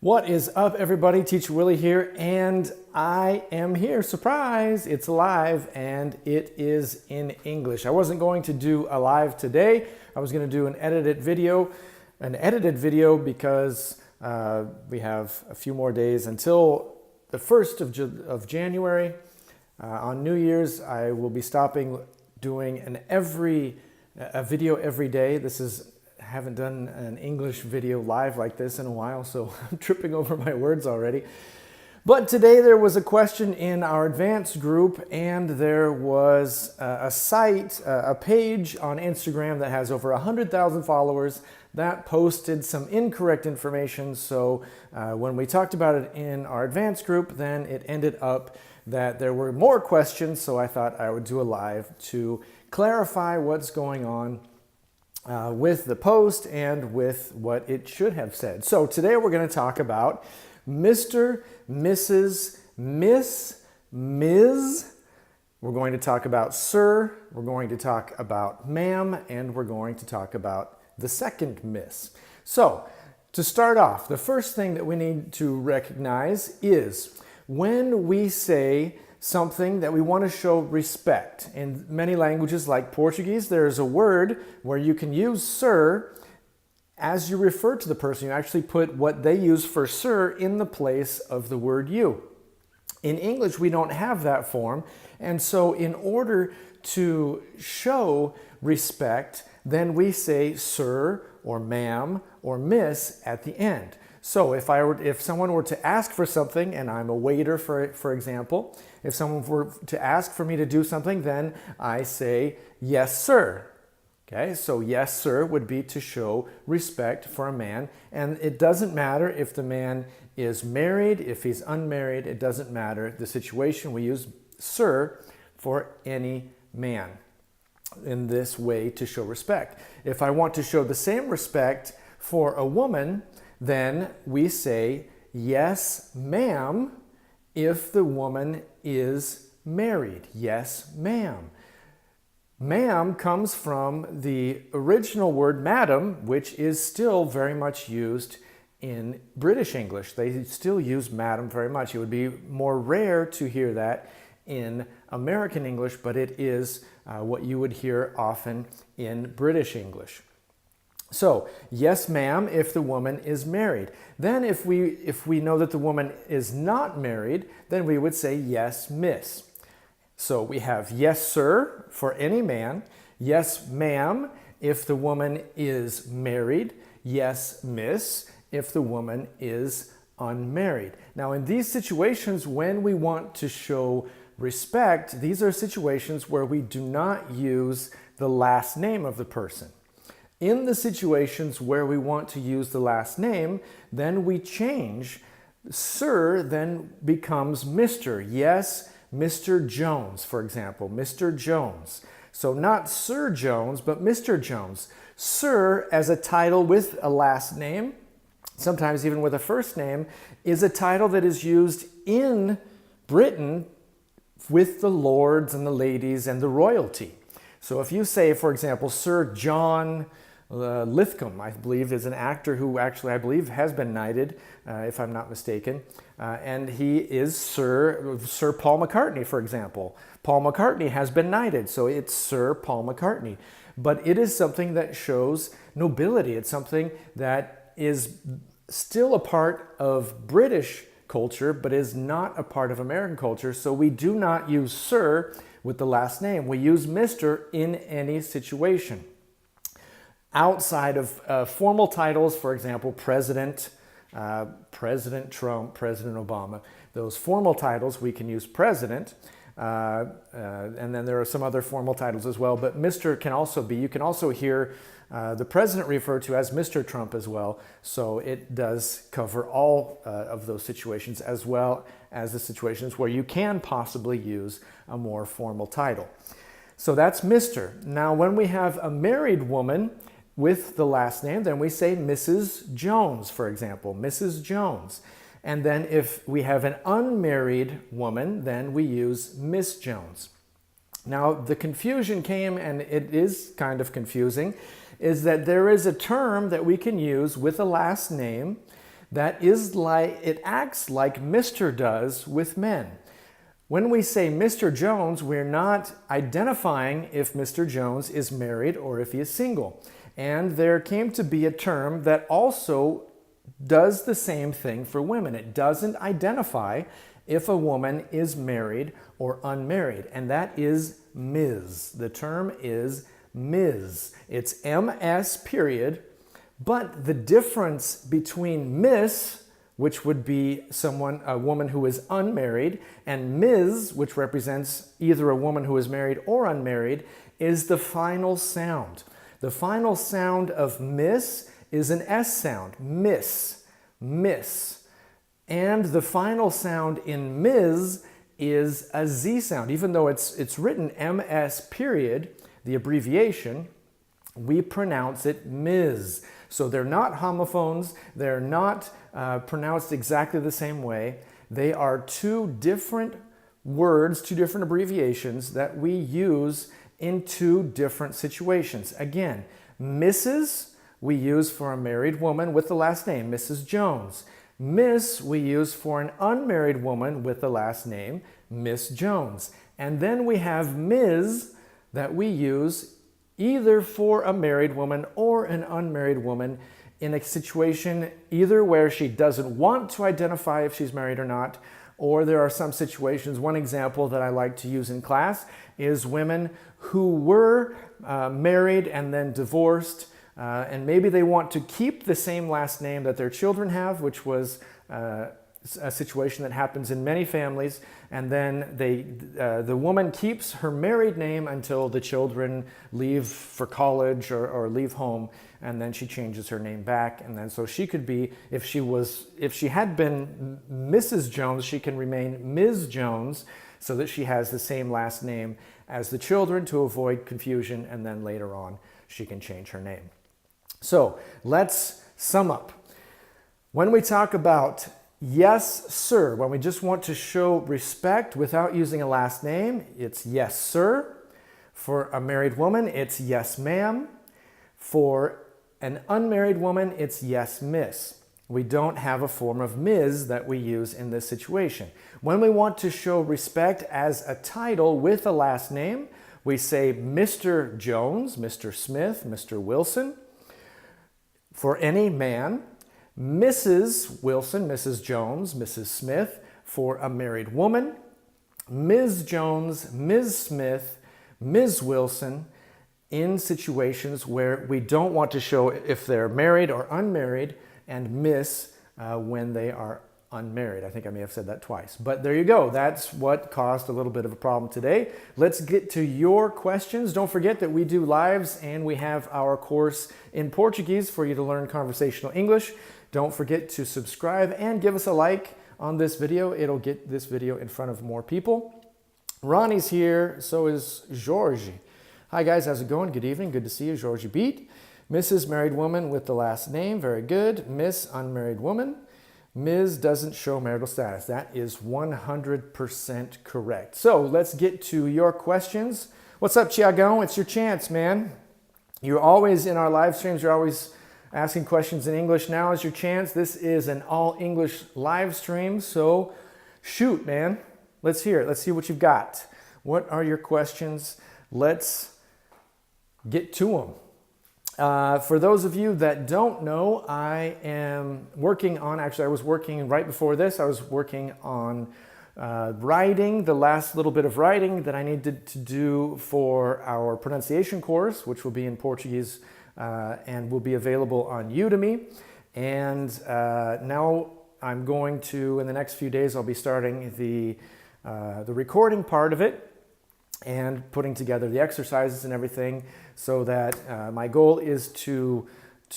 What is up, everybody? Teacher Willy here, and I am here. Surprise! It's live, and it is in English. I wasn't going to do a live today. I was going to do an edited video because we have a few more days until the 1st of January. On New Year's, I will be stopping doing a video every day. I haven't done an English video live like this in a while, so I'm tripping over my words already. But today there was a question in our advanced group, and there was a page on Instagram that has over 100,000 followers that posted some incorrect information. So when we talked about it in our advanced group, then it ended up that there were more questions, so I thought I would do a live to clarify what's going on with the post and with what it should have said. So today we're going to talk about Mr., Mrs., Miss, Ms. We're going to talk about sir, we're going to talk about ma'am, and we're going to talk about the second miss. So to start off, the first thing that we need to recognize is when we say something that we want to show respect. In many languages like Portuguese, there's a word where you can use sir as you refer to the person. You actually put what they use for sir in the place of the word you. In English, we don't have that form, and so in order to show respect, then we say sir or ma'am or miss at the end. So if someone were to ask for something, and I'm a waiter, for example, if someone were to ask for me to do something, then I say, yes, sir. Okay, so yes, sir would be to show respect for a man. And it doesn't matter if the man is married, if he's unmarried, it doesn't matter the situation. We use sir for any man in this way to show respect. If I want to show the same respect for a woman, then we say, yes, ma'am, if the woman is married. Yes, ma'am. Ma'am comes from the original word madam, which is still very much used in British English. They still use madam very much. It would be more rare to hear that in American English, but it is what you would hear often in British English. So, yes, ma'am, if the woman is married. Then if we know that the woman is not married, then we would say yes, miss. So we have yes, sir, for any man. Yes, ma'am, if the woman is married. Yes, miss, if the woman is unmarried. Now, in these situations, when we want to show respect, these are situations where we do not use the last name of the person. In the situations where we want to use the last name, then we change. Sir then becomes Mr. Yes, Mr. Jones, for example, Mr. Jones. So not Sir Jones, but Mr. Jones. Sir as a title with a last name, sometimes even with a first name, is a title that is used in Britain with the lords and the ladies and the royalty. So if you say, for example, Sir John Lithcomb, I believe, is an actor who actually, I believe, has been knighted, if I'm not mistaken. And he is Sir Paul McCartney, for example. Paul McCartney has been knighted, so it's Sir Paul McCartney. But it is something that shows nobility. It's something that is still a part of British culture, but is not a part of American culture. So we do not use Sir with the last name. We use Mr. in any situation. Outside of formal titles, for example, President, President Trump, President Obama, those formal titles, we can use President. And then there are some other formal titles as well, but Mr. can also be, you can also hear the president referred to as Mr. Trump as well. So it does cover all of those situations, as well as the situations where you can possibly use a more formal title. So that's Mr. Now, when we have a married woman with the last name, then we say Mrs. Jones, for example, Mrs. Jones. And then if we have an unmarried woman, then we use Miss Jones. Now, the confusion came, and it is kind of confusing, is that there is a term that we can use with a last name that is like, it acts like Mr. does with men. When we say Mr. Jones, we're not identifying if Mr. Jones is married or if he is single. And there came to be a term that also does the same thing for women. It doesn't identify if a woman is married or unmarried, and that is Ms. The term is Ms. It's MS period, but the difference between Miss, which would be a woman who is unmarried, and Ms., which represents either a woman who is married or unmarried, is the final sound. The final sound of Miss is an S sound, miss, miss. And the final sound in Ms. is a Z sound. Even though it's written MS period, the abbreviation, we pronounce it Ms. So they're not homophones, they're not pronounced exactly the same way. They are two different words, two different abbreviations that we use in two different situations. Again, Mrs. we use for a married woman with the last name, Mrs. Jones. Miss we use for an unmarried woman with the last name, Miss Jones. And then we have Ms. that we use either for a married woman or an unmarried woman in a situation either where she doesn't want to identify if she's married or not, or there are some situations. One example that I like to use in class is women who were married and then divorced, and maybe they want to keep the same last name that their children have, which was a situation that happens in many families, and then the woman keeps her married name until the children leave for college or leave home, and then she changes her name back. And then so she could be, if she had been Mrs. Jones, she can remain Ms. Jones, so that she has the same last name as the children to avoid confusion, and then later on she can change her name. So let's sum up. When we talk about yes, sir, when we just want to show respect without using a last name, it's yes, sir. For a married woman, it's yes, ma'am. For an unmarried woman, it's yes, miss. We don't have a form of Ms. that we use in this situation. When we want to show respect as a title with a last name, we say Mr. Jones, Mr. Smith, Mr. Wilson. For any man, Mrs. Wilson, Mrs. Jones, Mrs. Smith. For a married woman, Ms. Jones, Ms. Smith, Ms. Wilson, in situations where we don't want to show if they're married or unmarried, and Miss when they are unmarried. I think I may have said that twice, but there you go. That's what caused a little bit of a problem today. Let's get to your questions. Don't forget that we do lives and we have our course in Portuguese for you to learn conversational English. Don't forget to subscribe and give us a like on this video. It'll get this video in front of more people. Ronnie's here, so is Georgie. Hi guys, how's it going? Good evening, good to see you, Georgie Beat. Mrs. Married woman with the last name, very good. Miss Unmarried woman. Ms. doesn't show marital status. That is 100% correct. So let's get to your questions. What's up, Tiagão? It's your chance, man. You're always in our live streams. You're always asking questions in English. Now is your chance. This is an all English live stream. So shoot, man. Let's hear it. Let's see what you've got. What are your questions? Let's get to them. For those of you that don't know, I am working on, actually I was working right before this, I was working on writing, the last little bit of writing that I needed to do for our pronunciation course, which will be in Portuguese and will be available on Udemy. And now I'm going to, in the next few days, I'll be starting the recording part of it and putting together the exercises and everything, so that my goal is to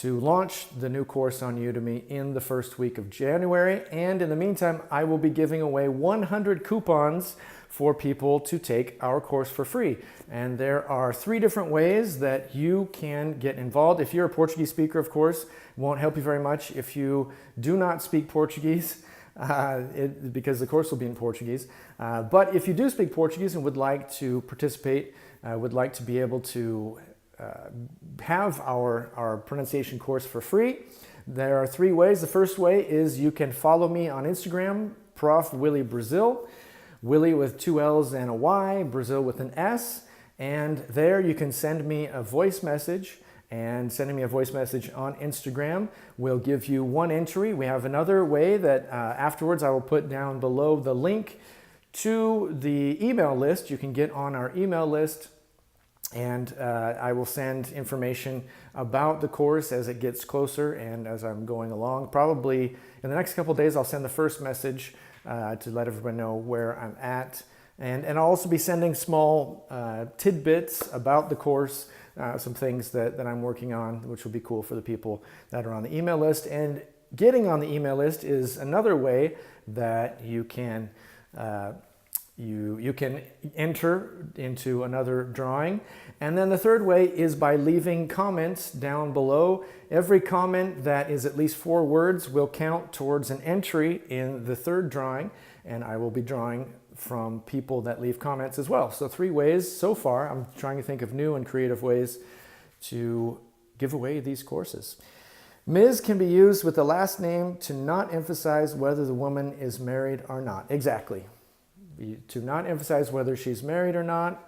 launch the new course on Udemy in the first week of January. And in the meantime, I will be giving away 100 coupons for people to take our course for free. And there are 3 different ways that you can get involved. If you're a Portuguese speaker, of course, it won't help you very much if you do not speak Portuguese. Because the course will be in Portuguese. But if you do speak Portuguese and would like to participate, would like to be able to have our pronunciation course for free, There are 3 ways. The first way is you can follow me on Instagram, profwillybrasil, Willy with 2 L's and a Y, Brazil with an S. And there you can send me a voice message, and sending me a voice message on Instagram will give you 1 entry. We have another way that afterwards I will put down below the link to the email list. You can get on our email list, and I will send information about the course as it gets closer and as I'm going along. Probably in the next couple of days I'll send the first message to let everyone know where I'm at. And I'll also be sending small tidbits about the course, some things that I'm working on, which will be cool for the people that are on the email list. And getting on the email list is another way that you can you can enter into another drawing. And then the third way is by leaving comments down below. Every comment that is at least 4 words will count towards an entry in the third drawing, and I will be drawing from people that leave comments as well. So 3 ways so far. I'm trying to think of new and creative ways to give away these courses. Ms. can be used with the last name to not emphasize whether the woman is married or not. Exactly. To not emphasize whether she's married or not,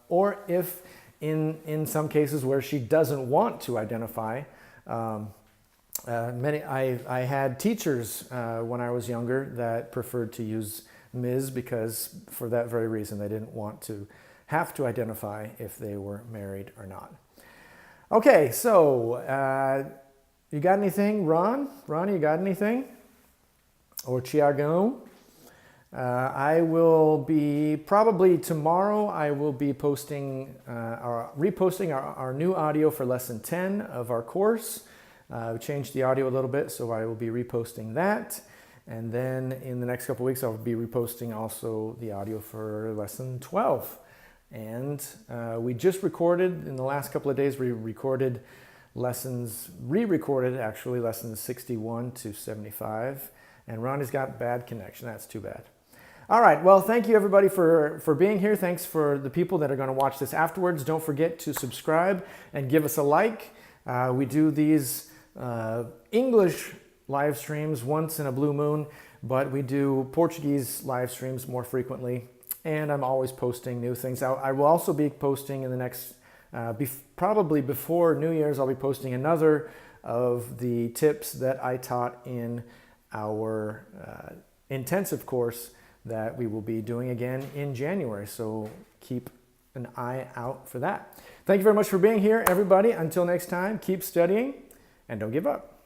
or if in some cases where she doesn't want to identify. I had teachers when I was younger that preferred to use Ms. because for that very reason they didn't want to have to identify if they were married or not. Okay, so you got anything, Ron? Ron, you got anything? Or Tiago? I will be, probably tomorrow, I will be posting, reposting our new audio for lesson 10 of our course. We changed the audio a little bit, so I will be reposting that. And then in the next couple of weeks, I'll be reposting also the audio for lesson 12. And we just recorded, in the last couple of days, we recorded re-recorded actually lessons 61 to 75. And Ronnie's got bad connection. That's too bad. All right, well, thank you everybody for being here. Thanks for the people that are going to watch this afterwards. Don't forget to subscribe and give us a like. We do these English live streams once in a blue moon, but we do Portuguese live streams more frequently, and I'm always posting new things out. I will also be posting in the next, probably before New Year's, I'll be posting another of the tips that I taught in our intensive course that we will be doing again in January. So keep an eye out for that. Thank you very much for being here, everybody. Until next time, keep studying and don't give up.